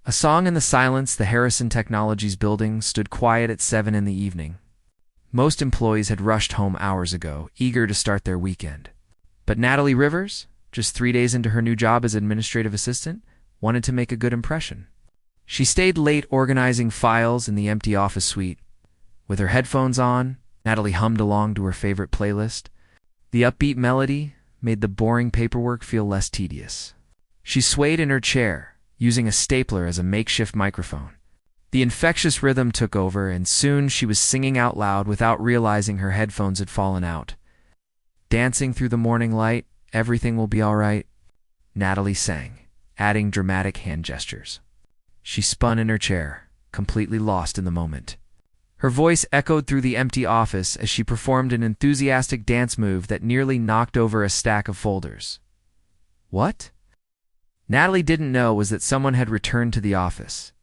A song in the silence, the Harrison Technologies building stood quiet at 7 in the evening. Most employees had rushed home hours ago, eager to start their weekend. But Natalie Rivers, just 3 days into her new job as administrative assistant, wanted to make a good impression. She stayed late organizing files in the empty office suite. With her headphones on, Natalie hummed along to her favorite playlist. The upbeat melody made the boring paperwork feel less tedious. She swayed in her chair, using a stapler as a makeshift microphone. The infectious rhythm took over, and soon she was singing out loud without realizing her headphones had fallen out. Dancing through the morning light, everything will be all right, Natalie sang, adding dramatic hand gestures. She spun in her chair, completely lost in the moment. Her voice echoed through the empty office as she performed an enthusiastic dance move that nearly knocked over a stack of folders. What Natalie didn't know was that someone had returned to the office.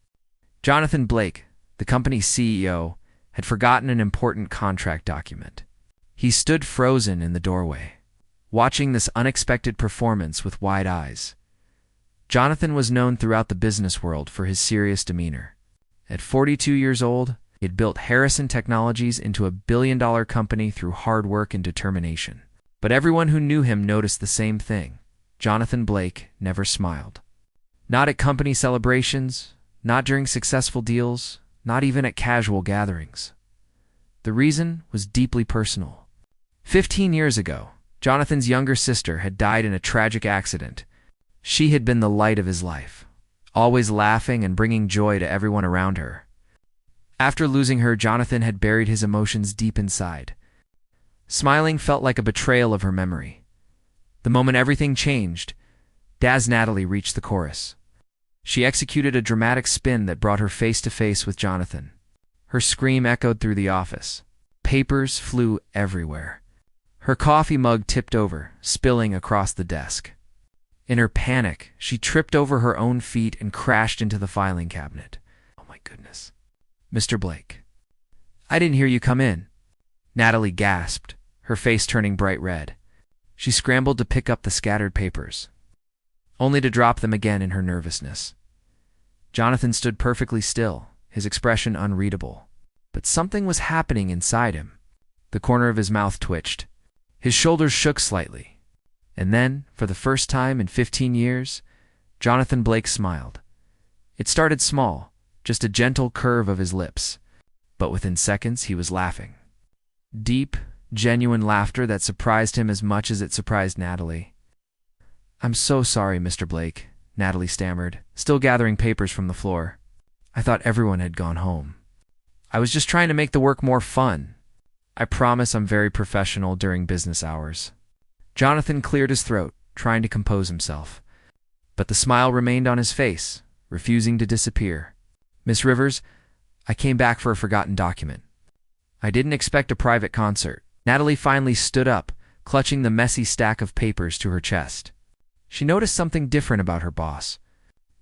Jonathan Blake, the company's CEO, had forgotten an important contract document. He stood frozen in the doorway, watching this unexpected performance with wide eyes. Jonathan was known throughout the business world for his serious demeanor. At 42 years old, he had built Harrison Technologies into a billion-dollar company through hard work and determination. But everyone who knew him noticed the same thing. Jonathan Blake never smiled. Not at company celebrations, not during successful deals, not even at casual gatherings. The reason was deeply personal. 15 years ago, Jonathan's younger sister had died in a tragic accident. She had been the light of his life, always laughing and bringing joy to everyone around her. After losing her, Jonathan had buried his emotions deep inside. Smiling felt like a betrayal of her memory. The moment everything changed, Natalie reached the chorus. She executed a dramatic spin that brought her face to face with Jonathan. Her scream echoed through the office. Papers flew everywhere. Her coffee mug tipped over, spilling across the desk. In her panic, she tripped over her own feet and crashed into the filing cabinet. Oh my goodness. Mr. Blake. I didn't hear you come in. Natalie gasped, her face turning bright red. She scrambled to pick up the scattered papers, only to drop them again in her nervousness. Jonathan stood perfectly still, his expression unreadable. But something was happening inside him. The corner of his mouth twitched. His shoulders shook slightly. And then, for the first time in 15 years, Jonathan Blake smiled. It started small, just a gentle curve of his lips. But within seconds, he was laughing. Deep, genuine laughter that surprised him as much as it surprised Natalie. I'm so sorry, Mr. Blake, Natalie stammered, still gathering papers from the floor. I thought everyone had gone home. I was just trying to make the work more fun. I promise I'm very professional during business hours. Jonathan cleared his throat, trying to compose himself. But the smile remained on his face, refusing to disappear. Miss Rivers, I came back for a forgotten document. I didn't expect a private concert. Natalie finally stood up, clutching the messy stack of papers to her chest. She noticed something different about her boss.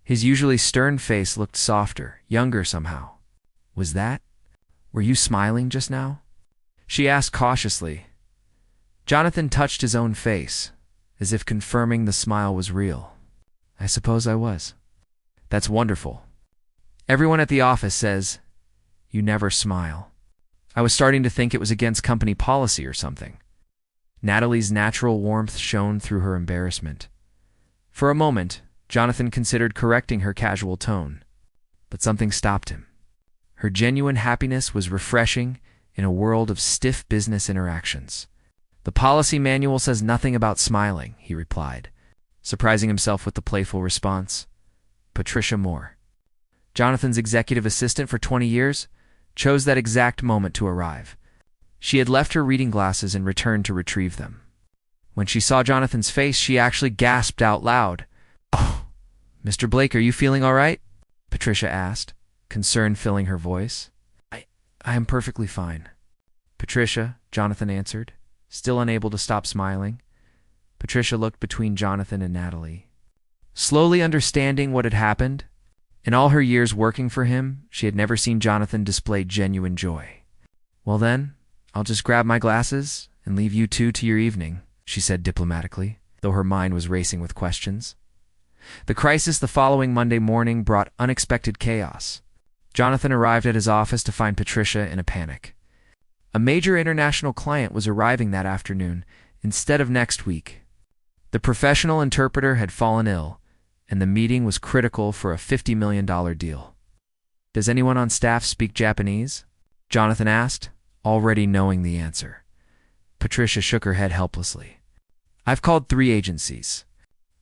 His usually stern face looked softer, younger somehow. Were you smiling just now? She asked cautiously. Jonathan touched his own face, as if confirming the smile was real. I suppose I was. That's wonderful. Everyone at the office says, you never smile. I was starting to think it was against company policy or something. Natalie's natural warmth shone through her embarrassment. For a moment, Jonathan considered correcting her casual tone, but something stopped him. Her genuine happiness was refreshing in a world of stiff business interactions. The policy manual says nothing about smiling, he replied, surprising himself with the playful response. Patricia Moore, Jonathan's executive assistant for 20 years, chose that exact moment to arrive. She had left her reading glasses and returned to retrieve them. When she saw Jonathan's face, she actually gasped out loud. Oh, Mr. Blake, are you feeling all right? Patricia asked, concern filling her voice. I am perfectly fine. Patricia, Jonathan answered, still unable to stop smiling. Patricia looked between Jonathan and Natalie. Slowly understanding what had happened, in all her years working for him, she had never seen Jonathan display genuine joy. Well then, I'll just grab my glasses and leave you two to your evening, she said diplomatically, though her mind was racing with questions. The crisis the following Monday morning brought unexpected chaos. Jonathan arrived at his office to find Patricia in a panic. A major international client was arriving that afternoon instead of next week. The professional interpreter had fallen ill, and the meeting was critical for a $50 million deal. "Does anyone on staff speak Japanese?" Jonathan asked, already knowing the answer. Patricia shook her head helplessly. "I've called 3 agencies.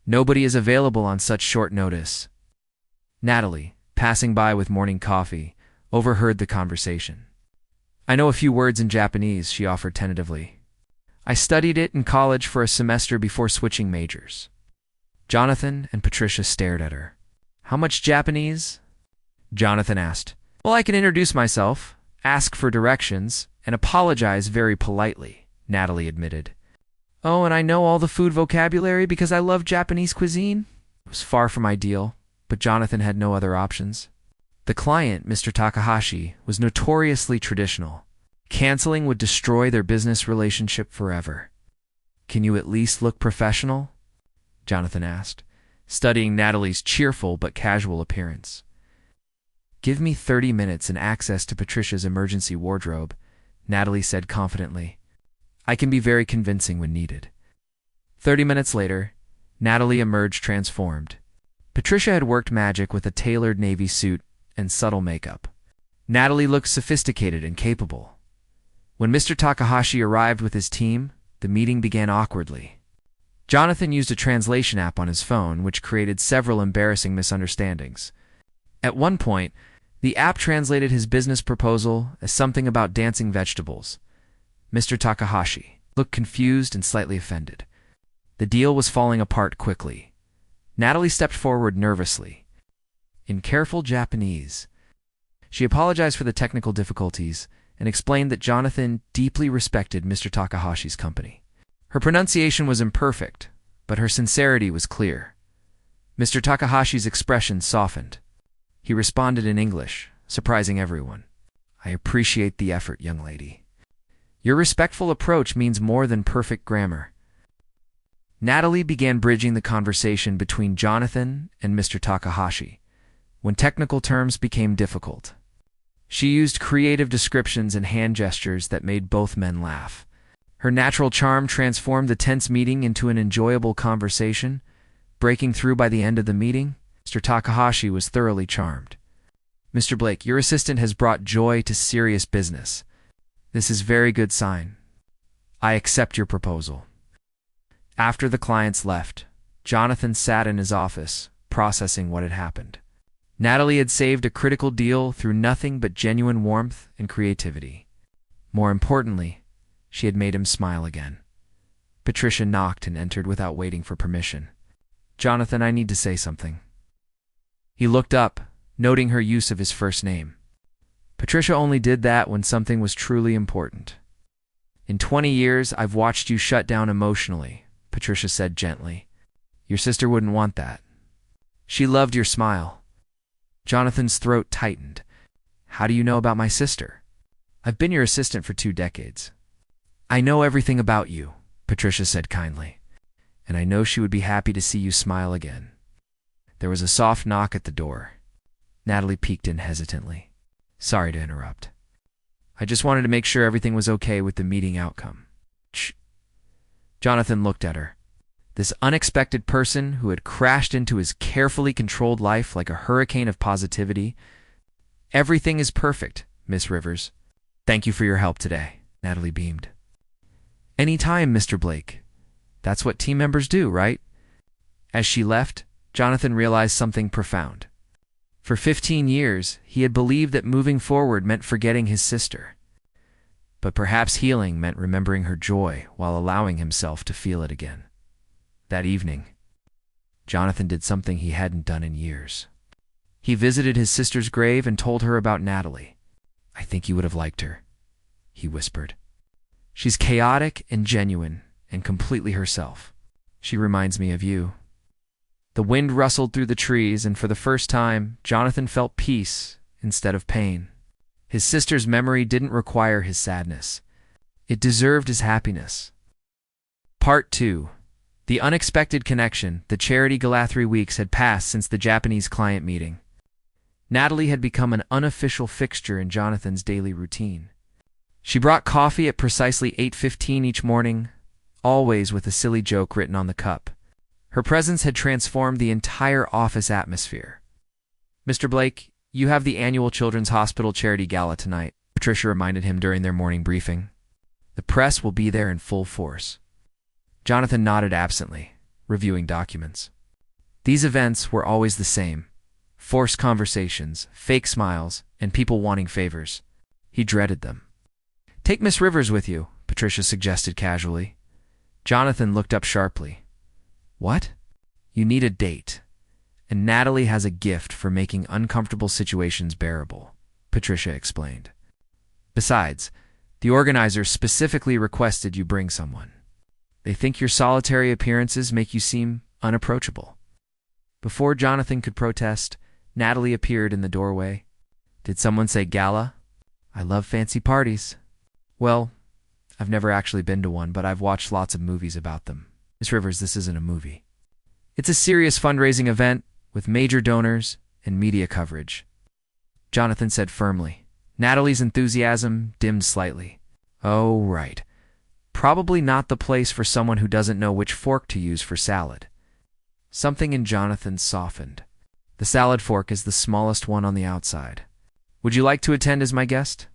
Nobody is available on such short notice." Natalie, passing by with morning coffee, overheard the conversation. "I know a few words in Japanese," she offered tentatively. "I studied it in college for a semester before switching majors." Jonathan and Patricia stared at her. "How much Japanese?" Jonathan asked. "Well, I can introduce myself, ask for directions, and apologize very politely," Natalie admitted. "Oh, and I know all the food vocabulary because I love Japanese cuisine." It was far from ideal, but Jonathan had no other options. The client, Mr. Takahashi, was notoriously traditional. Canceling would destroy their business relationship forever. "Can you at least look professional?" Jonathan asked, studying Natalie's cheerful but casual appearance. "Give me 30 minutes and access to Patricia's emergency wardrobe," Natalie said confidently. "I can be very convincing when needed." 30 minutes later, Natalie emerged transformed. Patricia had worked magic with a tailored navy suit and subtle makeup. Natalie looked sophisticated and capable. When Mr. Takahashi arrived with his team, the meeting began awkwardly. Jonathan used a translation app on his phone, which created several embarrassing misunderstandings. At one point, the app translated his business proposal as something about dancing vegetables. Mr. Takahashi looked confused and slightly offended. The deal was falling apart quickly. Natalie stepped forward nervously. In careful Japanese, she apologized for the technical difficulties and explained that Jonathan deeply respected Mr. Takahashi's company. Her pronunciation was imperfect, but her sincerity was clear. Mr. Takahashi's expression softened. He responded in English, surprising everyone. "I appreciate the effort, young lady. Your respectful approach means more than perfect grammar." Natalie began bridging the conversation between Jonathan and Mr. Takahashi when technical terms became difficult. She used creative descriptions and hand gestures that made both men laugh. Her natural charm transformed the tense meeting into an enjoyable conversation. Breaking through by the end of the meeting, Mr. Takahashi was thoroughly charmed. "Mr. Blake, your assistant has brought joy to serious business. This is a very good sign. I accept your proposal." After the clients left, Jonathan sat in his office, processing what had happened. Natalie had saved a critical deal through nothing but genuine warmth and creativity. More importantly, she had made him smile again. Patricia knocked and entered without waiting for permission. "Jonathan, I need to say something." He looked up, noting her use of his first name. Patricia only did that when something was truly important. "In 20 years, I've watched you shut down emotionally," Patricia said gently. "Your sister wouldn't want that. She loved your smile." Jonathan's throat tightened. "How do you know about my sister?" "I've been your assistant for 2 decades. I know everything about you," Patricia said kindly, "and I know she would be happy to see you smile again." There was a soft knock at the door. Natalie peeked in hesitantly. "Sorry to interrupt. I just wanted to make sure everything was okay with the meeting outcome." "Shh." Jonathan looked at her. This unexpected person who had crashed into his carefully controlled life like a hurricane of positivity. "Everything is perfect, Miss Rivers. Thank you for your help today," Natalie beamed. "Any time, Mr. Blake. That's what team members do, right?" As she left, Jonathan realized something profound. For 15 years, he had believed that moving forward meant forgetting his sister. But perhaps healing meant remembering her joy while allowing himself to feel it again. That evening, Jonathan did something he hadn't done in years. He visited his sister's grave and told her about Natalie. "I think you would have liked her," he whispered. "She's chaotic and genuine and completely herself. She reminds me of you." The wind rustled through the trees, and for the first time, Jonathan felt peace instead of pain. His sister's memory didn't require his sadness. It deserved his happiness. Part 2. The unexpected connection, the charity gala 3 weeks had passed since the Japanese client meeting. Natalie had become an unofficial fixture in Jonathan's daily routine. She brought coffee at precisely 8:15 each morning, always with a silly joke written on the cup. Her presence had transformed the entire office atmosphere. "Mr. Blake, you have the annual Children's Hospital Charity Gala tonight," Patricia reminded him during their morning briefing. "The press will be there in full force." Jonathan nodded absently, reviewing documents. These events were always the same: forced conversations, fake smiles, and people wanting favors. He dreaded them. "Take Miss Rivers with you," Patricia suggested casually. Jonathan looked up sharply. "What?" "You need a date, and Natalie has a gift for making uncomfortable situations bearable," Patricia explained. "Besides, the organizers specifically requested you bring someone. They think your solitary appearances make you seem unapproachable." Before Jonathan could protest, Natalie appeared in the doorway. "Did someone say gala? I love fancy parties." "Well, I've never actually been to one, but I've watched lots of movies about them." "Miss Rivers, this isn't a movie. It's a serious fundraising event with major donors and media coverage," Jonathan said firmly. Natalie's enthusiasm dimmed slightly. "Oh, right. Probably not the place for someone who doesn't know which fork to use for salad." Something in Jonathan softened. "The salad fork is the smallest one on the outside. Would you like to attend as my guest?"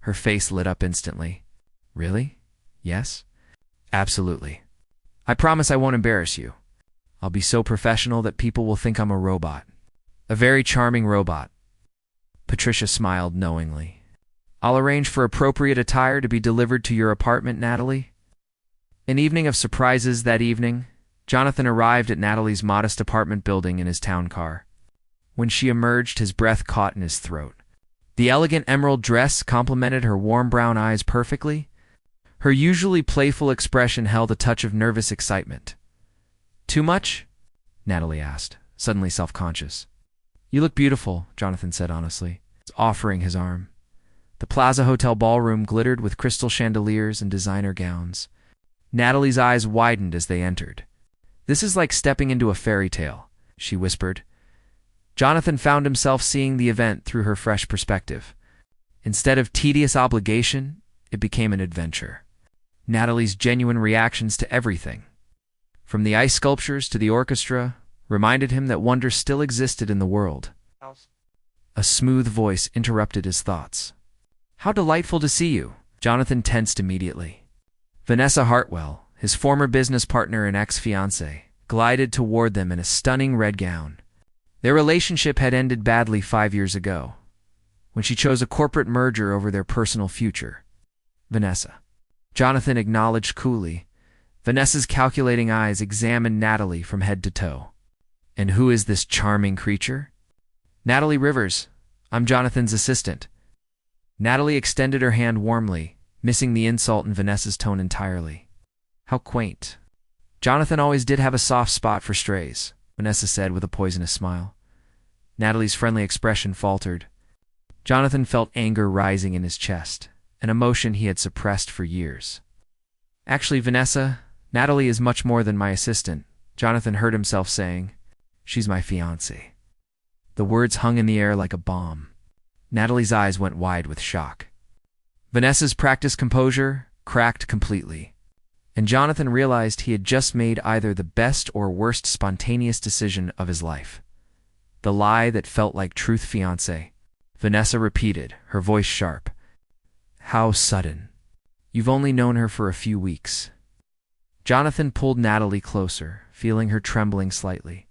Her face lit up instantly. "Really? Yes? Absolutely. I promise I won't embarrass you. I'll be so professional that people will think I'm a robot. A very charming robot." Patricia smiled knowingly. "I'll arrange for appropriate attire to be delivered to your apartment, Natalie." An evening of surprises that evening, Jonathan arrived at Natalie's modest apartment building in his town car. When she emerged, his breath caught in his throat. The elegant emerald dress complemented her warm brown eyes perfectly. Her usually playful expression held a touch of nervous excitement. "Too much?" Natalie asked, suddenly self-conscious. "You look beautiful," Jonathan said honestly, offering his arm. The Plaza Hotel ballroom glittered with crystal chandeliers and designer gowns. Natalie's eyes widened as they entered. "This is like stepping into a fairy tale," she whispered. Jonathan found himself seeing the event through her fresh perspective. Instead of tedious obligation, it became an adventure. Natalie's genuine reactions to everything, from the ice sculptures to the orchestra, reminded him that wonder still existed in the world. A smooth voice interrupted his thoughts. "How delightful to see you." Jonathan tensed immediately. Vanessa Hartwell, his former business partner and ex-fiancée, glided toward them in a stunning red gown. Their relationship had ended badly 5 years ago, when she chose a corporate merger over their personal future. "Vanessa," Jonathan acknowledged coolly. Vanessa's calculating eyes examined Natalie from head to toe. "And who is this charming creature?" "Natalie Rivers. I'm Jonathan's assistant." Natalie extended her hand warmly, missing the insult in Vanessa's tone entirely. "How quaint." "Jonathan always did have a soft spot for strays," Vanessa said with a poisonous smile. Natalie's friendly expression faltered. Jonathan felt anger rising in his chest, an emotion he had suppressed for years. "Actually, Vanessa, Natalie is much more than my assistant," Jonathan heard himself saying. "She's my fiancée." The words hung in the air like a bomb. Natalie's eyes went wide with shock. Vanessa's practiced composure cracked completely, and Jonathan realized he had just made either the best or worst spontaneous decision of his life. "The lie that felt like truth, fiancé," Vanessa repeated, her voice sharp. "How sudden. You've only known her for a few weeks." Jonathan pulled Natalie closer, feeling her trembling slightly.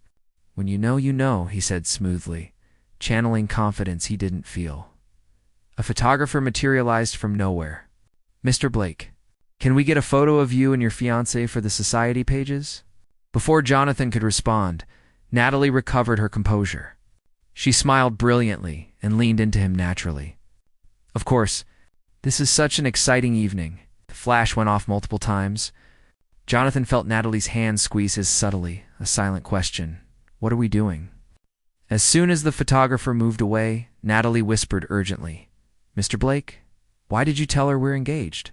"When you know," he said smoothly, channeling confidence he didn't feel. A photographer materialized from nowhere. "Mr. Blake, can we get a photo of you and your fiancé for the society pages?" Before Jonathan could respond, Natalie recovered her composure. She smiled brilliantly and leaned into him naturally. "Of course, this is such an exciting evening." The flash went off multiple times. Jonathan felt Natalie's hand squeeze his subtly, a silent question. "What are we doing?" As soon as the photographer moved away, Natalie whispered urgently, "Mr. Blake, why did you tell her we're engaged?"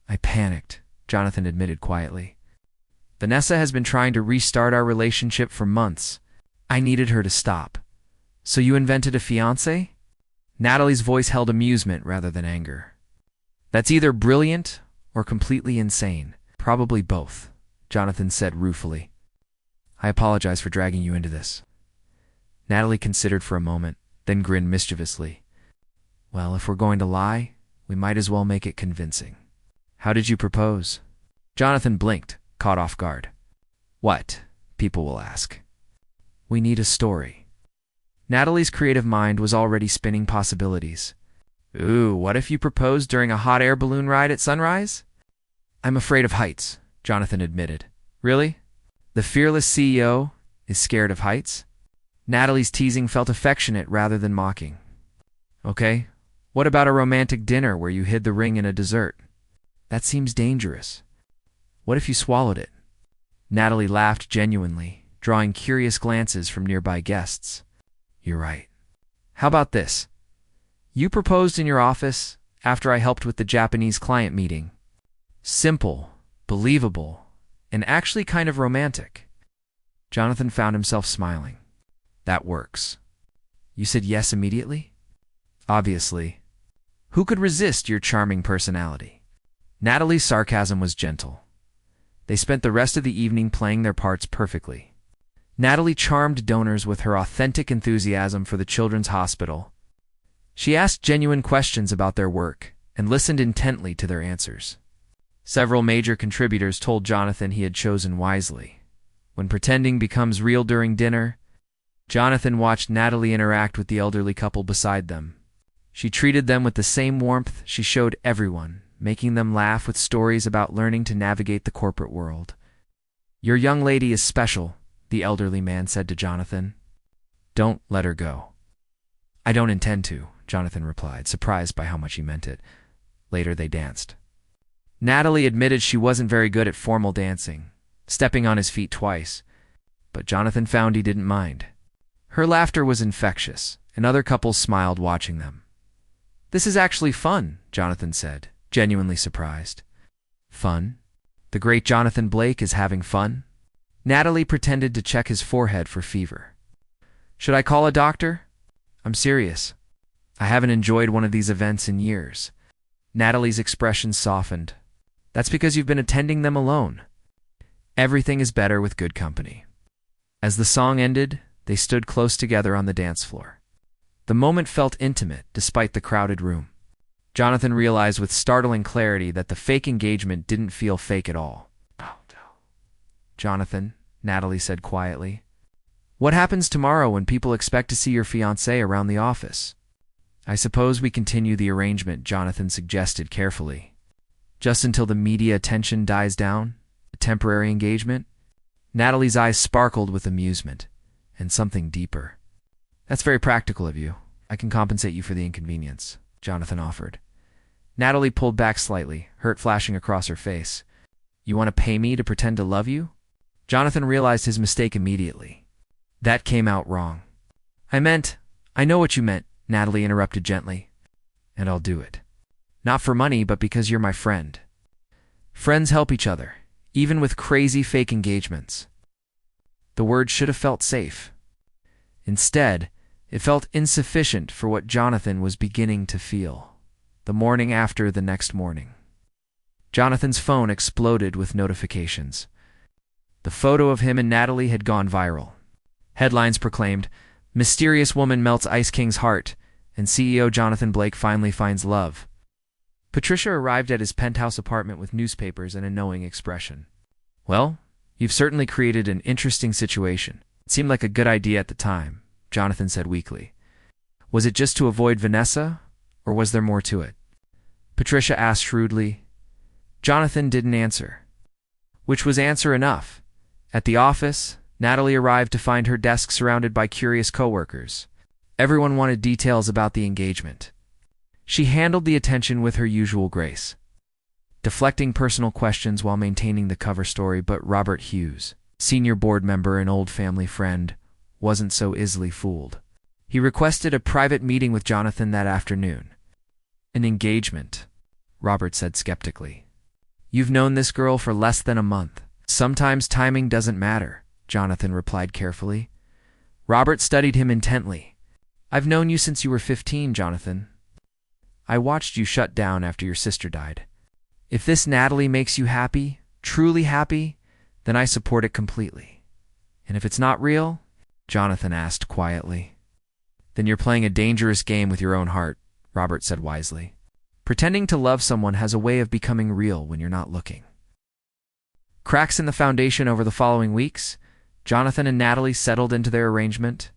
"I panicked," Jonathan admitted quietly. Vanessa has been trying to restart our relationship for months. I needed her to stop. So you invented a fiancé? Natalie's voice held amusement rather than anger. That's either brilliant or completely insane. Probably both, Jonathan said ruefully. I apologize for dragging you into this. Natalie considered for a moment, then grinned mischievously. Well, if we're going to lie, we might as well make it convincing. How did you propose? Jonathan blinked, caught off guard. What? People will ask. We need a story. Natalie's creative mind was already spinning possibilities. Ooh, what if you proposed during a hot air balloon ride at sunrise? I'm afraid of heights, Jonathan admitted. Really? The fearless CEO is scared of heights? Natalie's teasing felt affectionate rather than mocking. Okay, what about a romantic dinner where you hid the ring in a dessert? That seems dangerous. What if you swallowed it? Natalie laughed genuinely, drawing curious glances from nearby guests. You're right. How about this? You proposed in your office after I helped with the Japanese client meeting. Simple, believable, and actually kind of romantic. Jonathan found himself smiling. That works. You said yes immediately? Obviously. Who could resist your charming personality? Natalie's sarcasm was gentle. They spent the rest of the evening playing their parts perfectly. Natalie charmed donors with her authentic enthusiasm for the children's hospital. She asked genuine questions about their work and listened intently to their answers. Several major contributors told Jonathan he had chosen wisely. When pretending becomes real during dinner, Jonathan watched Natalie interact with the elderly couple beside them. She treated them with the same warmth she showed everyone, making them laugh with stories about learning to navigate the corporate world. Your young lady is special, the elderly man said to Jonathan. Don't let her go. I don't intend to, Jonathan replied, surprised by how much he meant it. Later they danced. Natalie admitted she wasn't very good at formal dancing, stepping on his feet twice, but Jonathan found he didn't mind. Her laughter was infectious, and other couples smiled watching them. This is actually fun, Jonathan said, genuinely surprised. Fun? The great Jonathan Blake is having fun? Natalie pretended to check his forehead for fever. Should I call a doctor? I'm serious. I haven't enjoyed one of these events in years. Natalie's expression softened. That's because you've been attending them alone. Everything is better with good company. As the song ended, they stood close together on the dance floor. The moment felt intimate despite the crowded room. Jonathan realized with startling clarity that the fake engagement didn't feel fake at all. Jonathan, Natalie said quietly, what happens tomorrow when people expect to see your fiancé around the office? I suppose we continue the arrangement, Jonathan suggested carefully. Just until the media attention dies down? A temporary engagement? Natalie's eyes sparkled with amusement, and something deeper. That's very practical of you. I can compensate you for the inconvenience, Jonathan offered. Natalie pulled back slightly, hurt flashing across her face. You want to pay me to pretend to love you? Jonathan realized his mistake immediately. That came out wrong. I know what you meant, Natalie interrupted gently. And I'll do it. Not for money, but because you're my friend. Friends help each other, even with crazy fake engagements. The word should have felt safe. Instead, it felt insufficient for what Jonathan was beginning to feel. The morning after the next morning. Jonathan's phone exploded with notifications. The photo of him and Natalie had gone viral. Headlines proclaimed, Mysterious Woman Melts Ice King's Heart, and CEO Jonathan Blake finally finds love. Patricia arrived at his penthouse apartment with newspapers and a knowing expression. Well, you've certainly created an interesting situation. It seemed like a good idea at the time, Jonathan said weakly. Was it just to avoid Vanessa, or was there more to it? Patricia asked shrewdly. Jonathan didn't answer. Which was answer enough. At the office, Natalie arrived to find her desk surrounded by curious coworkers. Everyone wanted details about the engagement. She handled the attention with her usual grace, deflecting personal questions while maintaining the cover story, but Robert Hughes, senior board member and old family friend, wasn't so easily fooled. He requested a private meeting with Jonathan that afternoon. An engagement, Robert said skeptically. You've known this girl for less than a month. Sometimes timing doesn't matter, Jonathan replied carefully. Robert studied him intently. I've known you since you were 15, Jonathan. I watched you shut down after your sister died. If this Natalie makes you happy, truly happy, then I support it completely. And if it's not real, Jonathan asked quietly. Then you're playing a dangerous game with your own heart, Robert said wisely. Pretending to love someone has a way of becoming real when you're not looking. Cracks in the foundation over the following weeks, Jonathan and Natalie settled into their arrangement.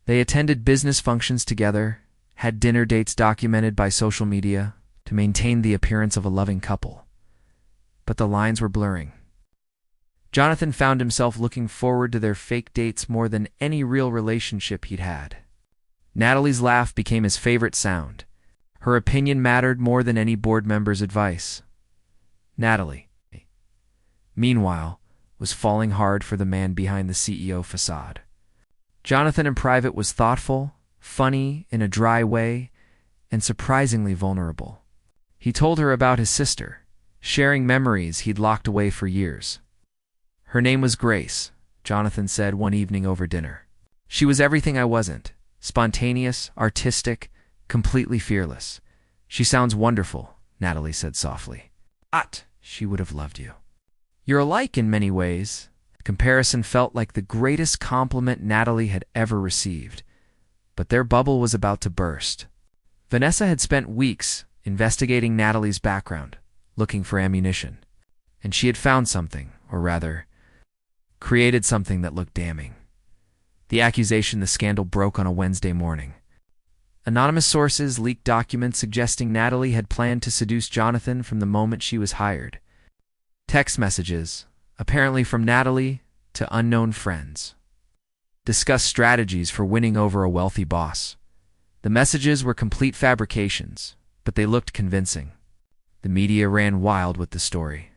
They attended business functions together, had dinner dates documented by social media to maintain the appearance of a loving couple. But the lines were blurring. Jonathan found himself looking forward to their fake dates more than any real relationship he'd had. Natalie's laugh became his favorite sound. Her opinion mattered more than any board member's advice. Natalie, meanwhile, was falling hard for the man behind the CEO facade. Jonathan in private was thoughtful, funny in a dry way, and surprisingly vulnerable. He told her about his sister, sharing memories he'd locked away for years. Her name was Grace, Jonathan said one evening over dinner. She was everything I wasn't. Spontaneous, artistic, completely fearless. She sounds wonderful, Natalie said softly. She would have loved you. You're alike in many ways. The comparison felt like the greatest compliment Natalie had ever received. But their bubble was about to burst. Vanessa had spent weeks investigating Natalie's background, looking for ammunition. And she had found something, or rather, created something that looked damning. The accusation the scandal broke on a Wednesday morning. Anonymous sources leaked documents suggesting Natalie had planned to seduce Jonathan from the moment she was hired. Text messages, apparently from Natalie to unknown friends, discussed strategies for winning over a wealthy boss. The messages were complete fabrications, but they looked convincing. The media ran wild with the story.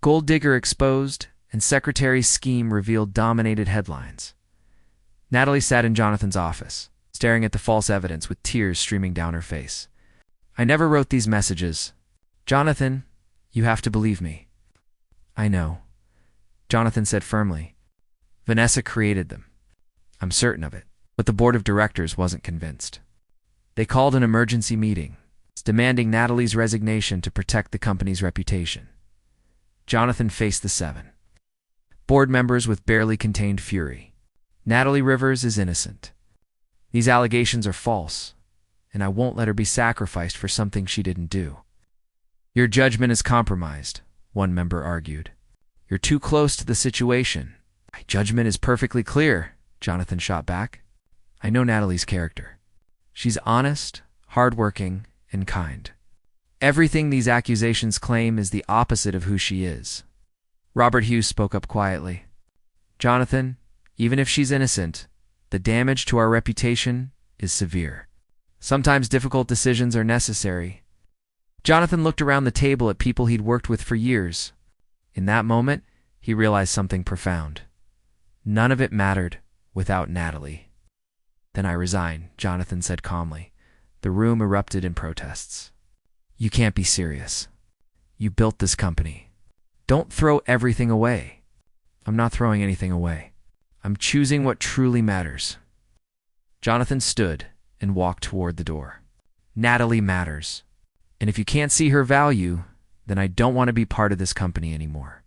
Gold digger exposed and secretary's scheme revealed dominated headlines. Natalie sat in Jonathan's office, staring at the false evidence with tears streaming down her face. I never wrote these messages. Jonathan, you have to believe me. I know, Jonathan said firmly. Vanessa created them. I'm certain of it. But the board of directors wasn't convinced. They called an emergency meeting, demanding Natalie's resignation to protect the company's reputation. Jonathan faced the 7 board members with barely contained fury. Natalie Rivers is innocent. These allegations are false, and I won't let her be sacrificed for something she didn't do. Your judgment is compromised, one member argued. You're too close to the situation. My judgment is perfectly clear, Jonathan shot back. I know Natalie's character. She's honest, hardworking, and kind. Everything these accusations claim is the opposite of who she is. Robert Hughes spoke up quietly. Jonathan, even if she's innocent, the damage to our reputation is severe. Sometimes difficult decisions are necessary. Jonathan looked around the table at people he'd worked with for years. In that moment, he realized something profound. None of it mattered without Natalie. Then I resign, Jonathan said calmly. The room erupted in protests. You can't be serious. You built this company. Don't throw everything away. I'm not throwing anything away. I'm choosing what truly matters. Jonathan stood and walked toward the door. Natalie matters. And if you can't see her value, then I don't want to be part of this company anymore.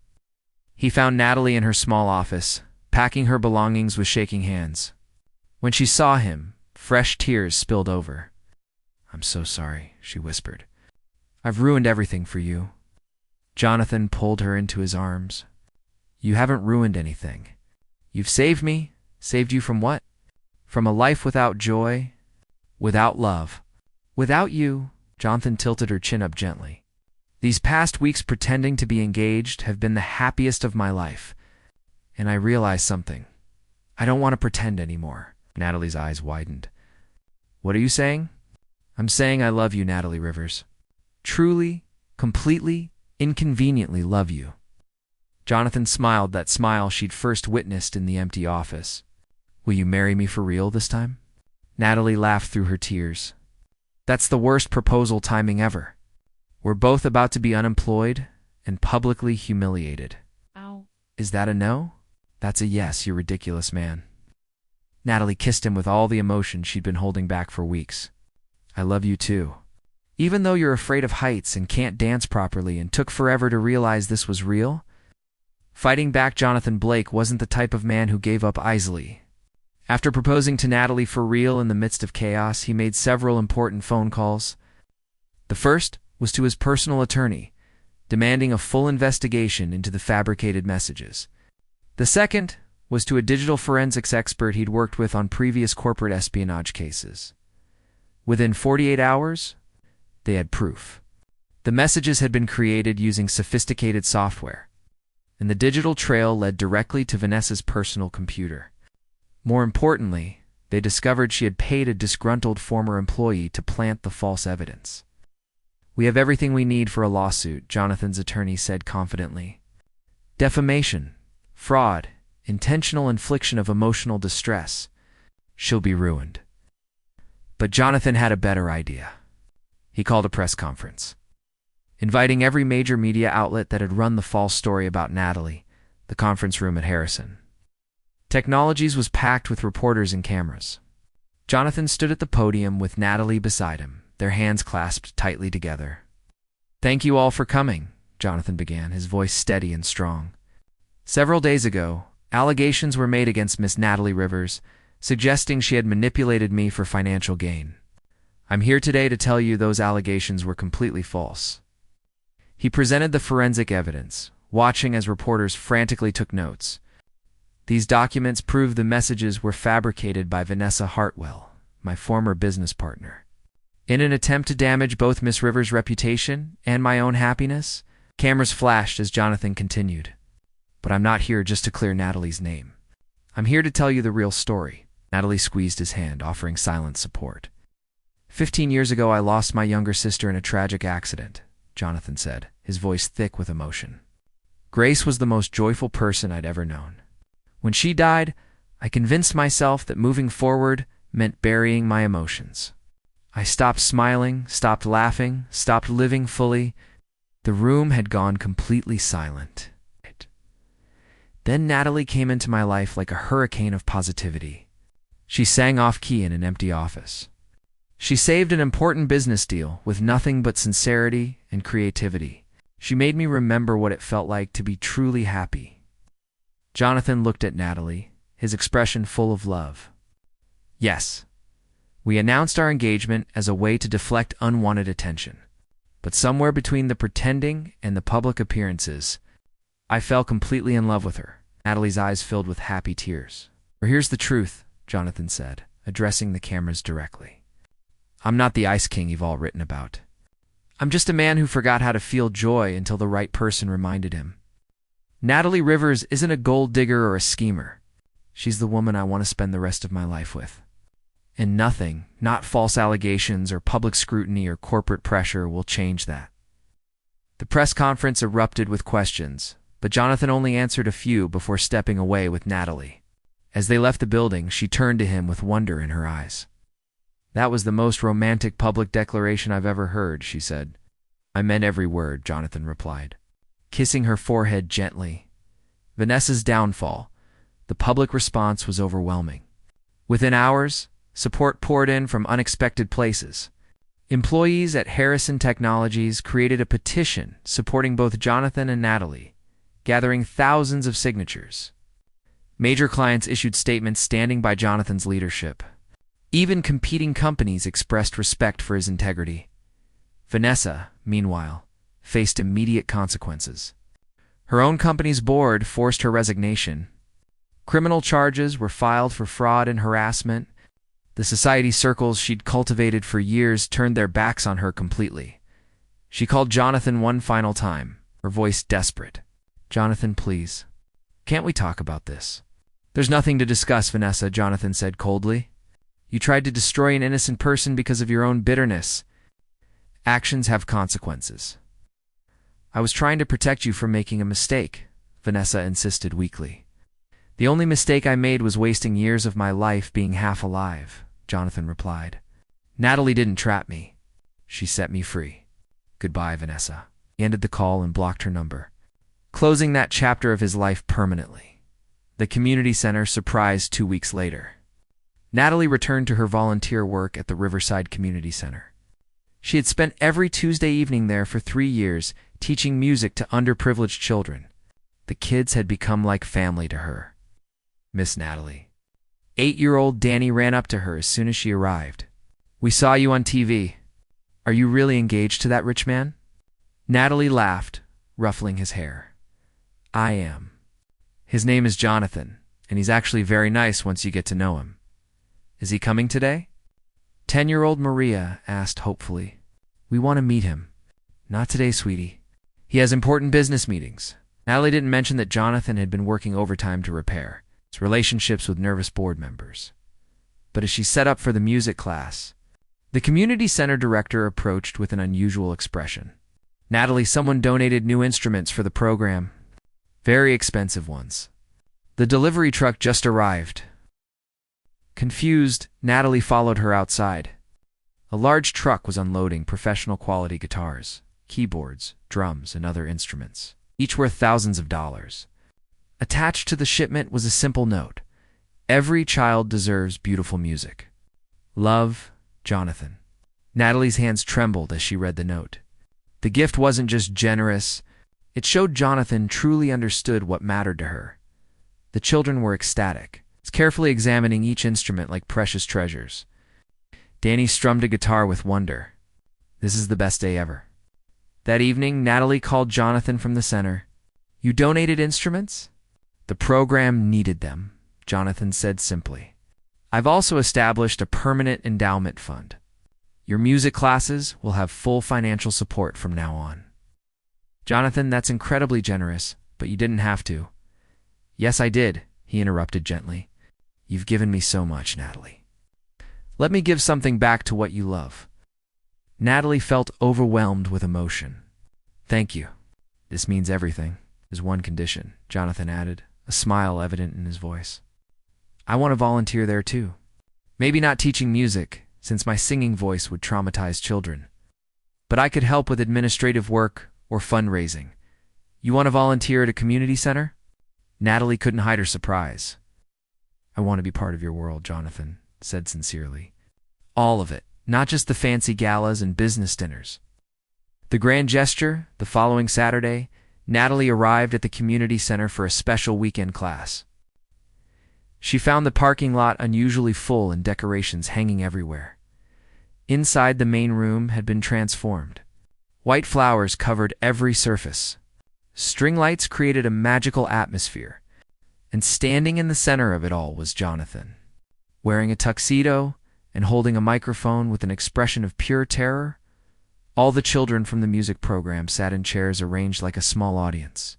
He found Natalie in her small office, packing her belongings with shaking hands. When she saw him, fresh tears spilled over. I'm so sorry, she whispered. I've ruined everything for you. Jonathan pulled her into his arms. You haven't ruined anything. You've saved me. Saved you from what? From a life without joy, without love. Without you, Jonathan tilted her chin up gently. These past weeks pretending to be engaged have been the happiest of my life. And I realized something. I don't want to pretend anymore. Natalie's eyes widened. What are you saying? I'm saying I love you, Natalie Rivers. Truly, completely, inconveniently love you. Jonathan smiled that smile she'd first witnessed in the empty office. Will you marry me for real this time? Natalie laughed through her tears. That's the worst proposal timing ever. We're both about to be unemployed and publicly humiliated. Ow. Is that a no? That's a yes, you ridiculous man. Natalie kissed him with all the emotion she'd been holding back for weeks. I love you too. Even though you're afraid of heights and can't dance properly and took forever to realize this was real? Fighting back, Jonathan Blake wasn't the type of man who gave up easily. After proposing to Natalie for real in the midst of chaos, he made several important phone calls. The first was to his personal attorney, demanding a full investigation into the fabricated messages. The second was to a digital forensics expert he'd worked with on previous corporate espionage cases. Within 48 hours, they had proof. The messages had been created using sophisticated software, and the digital trail led directly to Vanessa's personal computer. More importantly, they discovered she had paid a disgruntled former employee to plant the false evidence. We have everything we need for a lawsuit, Jonathan's attorney said confidently. Defamation, fraud, intentional infliction of emotional distress. She'll be ruined. But Jonathan had a better idea. He called a press conference, inviting every major media outlet that had run the false story about Natalie. The conference room at Harrison Technologies was packed with reporters and cameras. Jonathan stood at the podium with Natalie beside him, their hands clasped tightly together. Thank you all for coming, Jonathan began, his voice steady and strong. Several days ago, allegations were made against Miss Natalie Rivers, suggesting she had manipulated me for financial gain. I'm here today to tell you those allegations were completely false. He presented the forensic evidence, watching as reporters frantically took notes. These documents prove the messages were fabricated by Vanessa Hartwell, my former business partner. In an attempt to damage both Miss Rivers' reputation and my own happiness, cameras flashed as Jonathan continued. But I'm not here just to clear Natalie's name. I'm here to tell you the real story. Natalie squeezed his hand, offering silent support. 15 years ago, I lost my younger sister in a tragic accident, Jonathan said, his voice thick with emotion. Grace was the most joyful person I'd ever known. When she died, I convinced myself that moving forward meant burying my emotions. I stopped smiling, stopped laughing, stopped living fully. The room had gone completely silent. Then Natalie came into my life like a hurricane of positivity. She sang off-key in an empty office. She saved an important business deal with nothing but sincerity and creativity. She made me remember what it felt like to be truly happy. Jonathan looked at Natalie, his expression full of love. Yes, we announced our engagement as a way to deflect unwanted attention. But somewhere between the pretending and the public appearances, I fell completely in love with her. Natalie's eyes filled with happy tears. Here's the truth, Jonathan said, addressing the cameras directly. I'm not the ice king you've all written about. I'm just a man who forgot how to feel joy until the right person reminded him. Natalie Rivers isn't a gold digger or a schemer. She's the woman I want to spend the rest of my life with. And nothing, not false allegations or public scrutiny or corporate pressure, will change that. The press conference erupted with questions, but Jonathan only answered a few before stepping away with Natalie. As they left the building, she turned to him with wonder in her eyes. That was the most romantic public declaration I've ever heard, she said. I meant every word, Jonathan replied, kissing her forehead gently. Vanessa's downfall. The public response was overwhelming. Within hours, support poured in from unexpected places. Employees at Harrison Technologies created a petition supporting both Jonathan and Natalie, gathering thousands of signatures. Major clients issued statements standing by Jonathan's leadership. Even competing companies expressed respect for his integrity. Vanessa, meanwhile, faced immediate consequences. Her own company's board forced her resignation. Criminal charges were filed for fraud and harassment. The society circles she'd cultivated for years turned their backs on her completely. She called Jonathan one final time, her voice desperate. Jonathan, please. Can't we talk about this? There's nothing to discuss, Vanessa, Jonathan said coldly. You tried to destroy an innocent person because of your own bitterness. Actions have consequences. I was trying to protect you from making a mistake, Vanessa insisted weakly. The only mistake I made was wasting years of my life being half alive, Jonathan replied. Natalie didn't trap me. She set me free. Goodbye, Vanessa. He ended the call and blocked her number. closing that chapter of his life permanently. The community center surprised 2 weeks later. Natalie returned to her volunteer work at the Riverside Community Center. She had spent every Tuesday evening there for 3 years, teaching music to underprivileged children. The kids had become like family to her. Miss Natalie. 8-year-old Danny ran up to her as soon as she arrived. "We saw you on TV. Are you really engaged to that rich man?" Natalie laughed, ruffling his hair. "I am. His name is Jonathan, and he's actually very nice once you get to know him. Is he coming today?" 10-year-old Maria asked hopefully. "We want to meet him." "Not today, sweetie. He has important business meetings." Natalie didn't mention that Jonathan had been working overtime to repair his relationships with nervous board members. But as she set up for the music class, the community center director approached with an unusual expression. "Natalie, someone donated new instruments for the program. Very expensive ones. The delivery truck just arrived." Confused, Natalie followed her outside. A large truck was unloading professional quality guitars, keyboards, drums, and other instruments, each worth thousands of dollars. Attached to the shipment was a simple note: "Every child deserves beautiful music. Love, Jonathan." Natalie's hands trembled as she read the note. The gift wasn't just generous, it showed Jonathan truly understood what mattered to her. The children were ecstatic, carefully examining each instrument like precious treasures. Danny strummed a guitar with wonder. This is the best day ever. That evening, Natalie called Jonathan from the center. "You donated instruments?" "The program needed them," Jonathan said simply. "I've also established a permanent endowment fund. Your music classes will have full financial support from now on." "Jonathan, that's incredibly generous, but you didn't have to." "Yes, I did," he interrupted gently. "You've given me so much, Natalie. Let me give something back to what you love." Natalie felt overwhelmed with emotion. "Thank you. This means everything. There's one condition," Jonathan added, a smile evident in his voice. "I want to volunteer there too. Maybe not teaching music, since my singing voice would traumatize children. But I could help with administrative work or fundraising. You want to volunteer at a community center?" Natalie couldn't hide her surprise. "I want to be part of your world," Jonathan said sincerely. "All of it, not just the fancy galas and business dinners." The grand gesture, the following Saturday, Natalie arrived at the community center for a special weekend class. She found the parking lot unusually full and decorations hanging everywhere. Inside, the main room had been transformed. White flowers covered every surface. String lights created a magical atmosphere. And standing in the center of it all was Jonathan, wearing a tuxedo and holding a microphone with an expression of pure terror. All the children from the music program sat in chairs arranged like a small audience,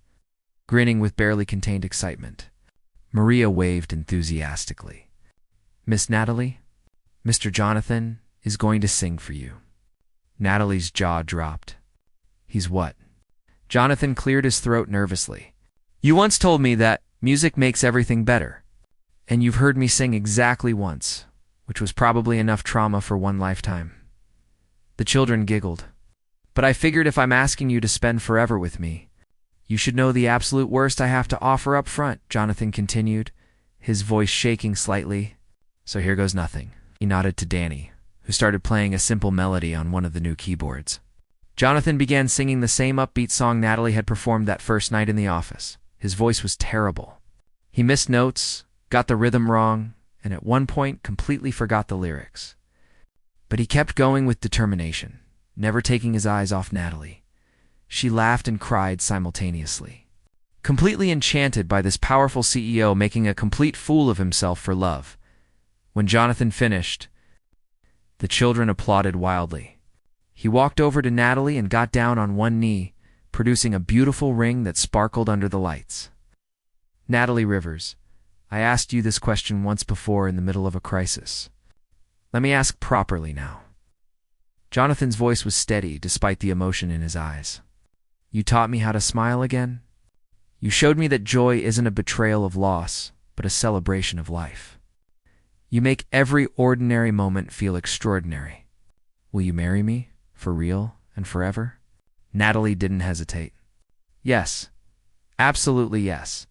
grinning with barely contained excitement. Maria waved enthusiastically. "Miss Natalie, Mr. Jonathan is going to sing for you." Natalie's jaw dropped. "He's what?" Jonathan cleared his throat nervously. "You once told me that music makes everything better, and you've heard me sing exactly once, which was probably enough trauma for one lifetime." The children giggled. "But I figured if I'm asking you to spend forever with me, you should know the absolute worst I have to offer up front," Jonathan continued, his voice shaking slightly. "So here goes nothing." He nodded to Danny, who started playing a simple melody on one of the new keyboards. Jonathan began singing the same upbeat song Natalie had performed that first night in the office. His voice was terrible. He missed notes, got the rhythm wrong, and at one point completely forgot the lyrics. But he kept going with determination, never taking his eyes off Natalie. She laughed and cried simultaneously, completely enchanted by this powerful CEO making a complete fool of himself for love. When Jonathan finished, the children applauded wildly. He walked over to Natalie and got down on one knee, producing a beautiful ring that sparkled under the lights. "Natalie Rivers, I asked you this question once before in the middle of a crisis. Let me ask properly now." Jonathan's voice was steady despite the emotion in his eyes. "You taught me how to smile again. You showed me that joy isn't a betrayal of loss, but a celebration of life. You make every ordinary moment feel extraordinary. Will you marry me, for real and forever?" Natalie didn't hesitate. "Yes, Absolutely yes.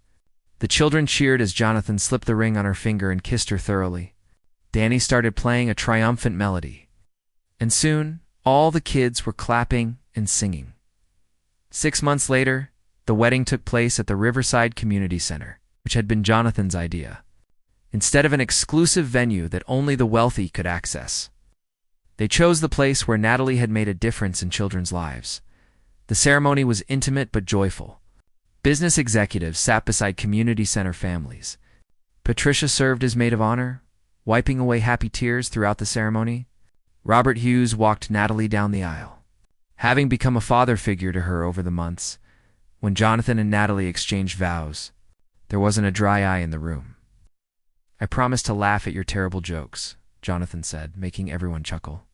The children cheered as Jonathan slipped the ring on her finger and kissed her thoroughly. Danny started playing a triumphant melody. And soon, all the kids were clapping and singing. 6 months later, the wedding took place at the Riverside Community Center, which had been Jonathan's idea, instead of an exclusive venue that only the wealthy could access. They chose the place where Natalie had made a difference in children's lives. The ceremony was intimate but joyful. Business executives sat beside community center families. Patricia served as maid of honor, wiping away happy tears throughout the ceremony. Robert Hughes walked Natalie down the aisle. Having become a father figure to her over the months, when Jonathan and Natalie exchanged vows, there wasn't a dry eye in the room. "I promise to laugh at your terrible jokes," Jonathan said, making everyone chuckle.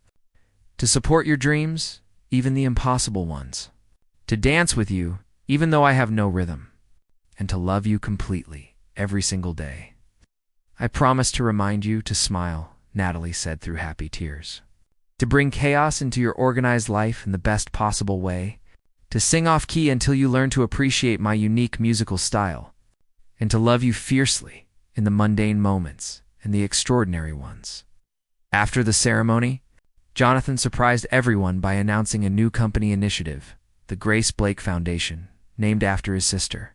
"To support your dreams, even the impossible ones. To dance with you, even though I have no rhythm. And to love you completely, every single day." "I promise to remind you to smile," Natalie said through happy tears. "To bring chaos into your organized life in the best possible way. To sing off-key until you learn to appreciate my unique musical style. And to love you fiercely in the mundane moments and the extraordinary ones." After the ceremony, Jonathan surprised everyone by announcing a new company initiative, the Grace Blake Foundation, named after his sister.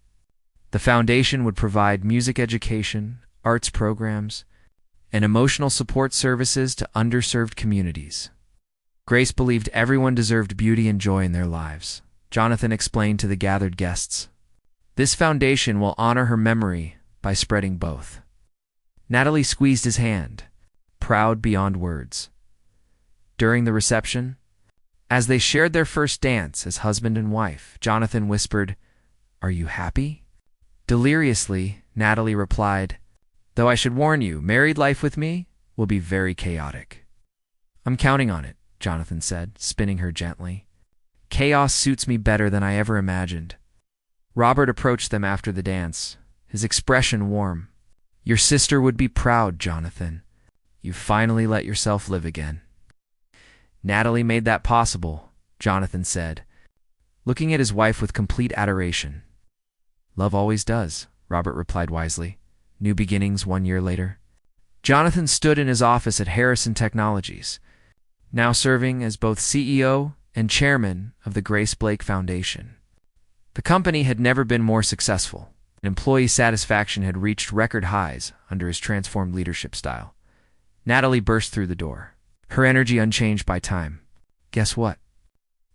The foundation would provide music education, arts programs, and emotional support services to underserved communities. Grace believed everyone deserved beauty and joy in their lives, Jonathan explained to the gathered guests. This foundation will honor her memory by spreading both. Natalie squeezed his hand, proud beyond words. During the reception, as they shared their first dance as husband and wife, Jonathan whispered, "Are you happy?" Deliriously, Natalie replied, "Though I should warn you, married life with me will be very chaotic." "I'm counting on it," Jonathan said, spinning her gently. "Chaos suits me better than I ever imagined." Robert approached them after the dance, his expression warm. "Your sister would be proud, Jonathan. You finally let yourself live again." "Natalie made that possible," Jonathan said, looking at his wife with complete adoration. "Love always does," Robert replied wisely. New beginnings 1 year later. Jonathan stood in his office at Harrison Technologies, now serving as both CEO and chairman of the Grace Blake Foundation. The company had never been more successful. Employee satisfaction had reached record highs under his transformed leadership style. Natalie burst through the door, her energy unchanged by time. "Guess what?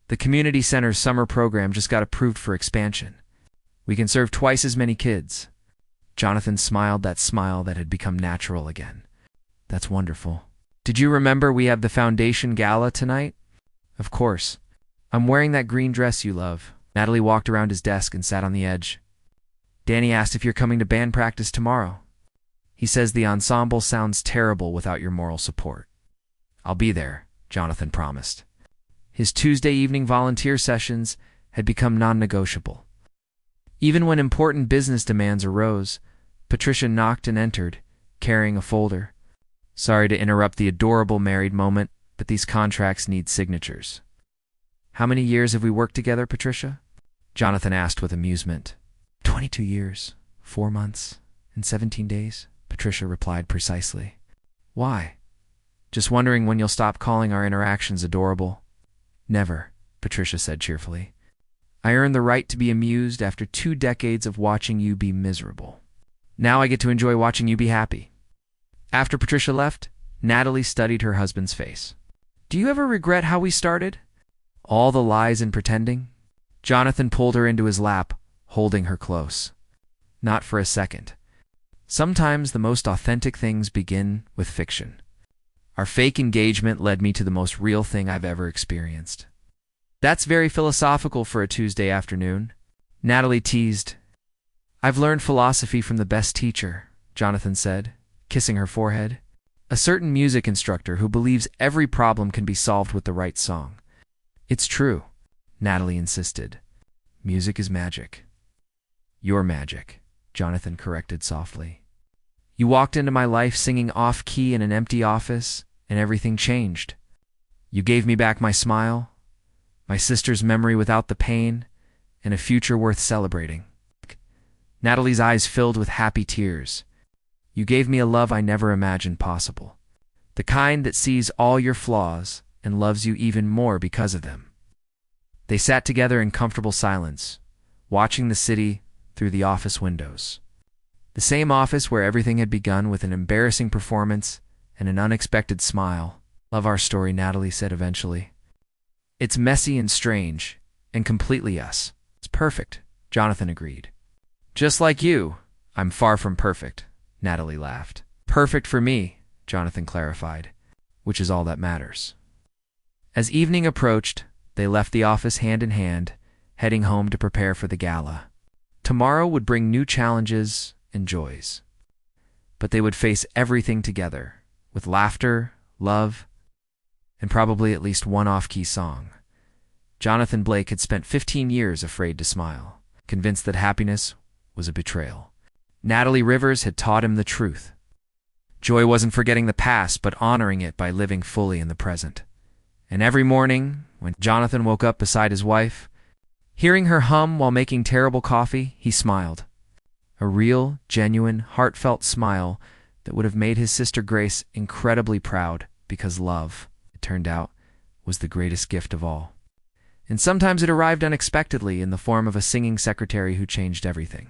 The community center's summer program just got approved for expansion. We can serve twice as many kids." Jonathan smiled that smile that had become natural again. "That's wonderful. Did you remember we have the foundation gala tonight?" "Of course. I'm wearing that green dress you love." Natalie walked around his desk and sat on the edge. "Danny asked if you're coming to band practice tomorrow. He says the ensemble sounds terrible without your moral support." "I'll be there," Jonathan promised. His Tuesday evening volunteer sessions had become non-negotiable. Even when important business demands arose, Patricia knocked and entered, carrying a folder. "Sorry to interrupt the adorable married moment, but these contracts need signatures." "How many years have we worked together, Patricia?" Jonathan asked with amusement. 22 years, 4 months, and 17 days, Patricia replied precisely. "Why?" "Just wondering when you'll stop calling our interactions adorable." "Never," Patricia said cheerfully. "I earned the right to be amused after 2 decades of watching you be miserable. Now I get to enjoy watching you be happy." After Patricia left, Natalie studied her husband's face. "Do you ever regret how we started? All the lies and pretending?" Jonathan pulled her into his lap, holding her close. "Not for a second. Sometimes the most authentic things begin with fiction. Our fake engagement led me to the most real thing I've ever experienced." "That's very philosophical for a Tuesday afternoon," Natalie teased. "I've learned philosophy from the best teacher," Jonathan said, kissing her forehead. "A certain music instructor who believes every problem can be solved with the right song." "It's true," Natalie insisted. "Music is magic." "Your magic," Jonathan corrected softly. "You walked into my life singing off-key in an empty office, and everything changed. You gave me back my smile, my sister's memory without the pain, and a future worth celebrating." Natalie's eyes filled with happy tears. You gave me a love I never imagined possible. The kind that sees all your flaws and loves you even more because of them. They sat together in comfortable silence, watching the city through the office windows. The same office where everything had begun with an embarrassing performance and an unexpected smile. Love our story, Natalie said eventually. It's messy and strange, and completely us. It's perfect, Jonathan agreed. Just like you, I'm far from perfect, Natalie laughed. Perfect for me, Jonathan clarified, which is all that matters. As evening approached, they left the office hand in hand, heading home to prepare for the gala. Tomorrow would bring new challenges and joys. But they would face everything together, with laughter, love, and probably at least one off-key song. Jonathan Blake had spent 15 years afraid to smile, convinced that happiness was a betrayal. Natalie Rivers had taught him the truth. Joy wasn't forgetting the past, but honoring it by living fully in the present. And every morning, when Jonathan woke up beside his wife, hearing her hum while making terrible coffee, he smiled. A real, genuine, heartfelt smile that would have made his sister Grace incredibly proud, because love, it turned out, was the greatest gift of all. And sometimes it arrived unexpectedly in the form of a singing secretary who changed everything.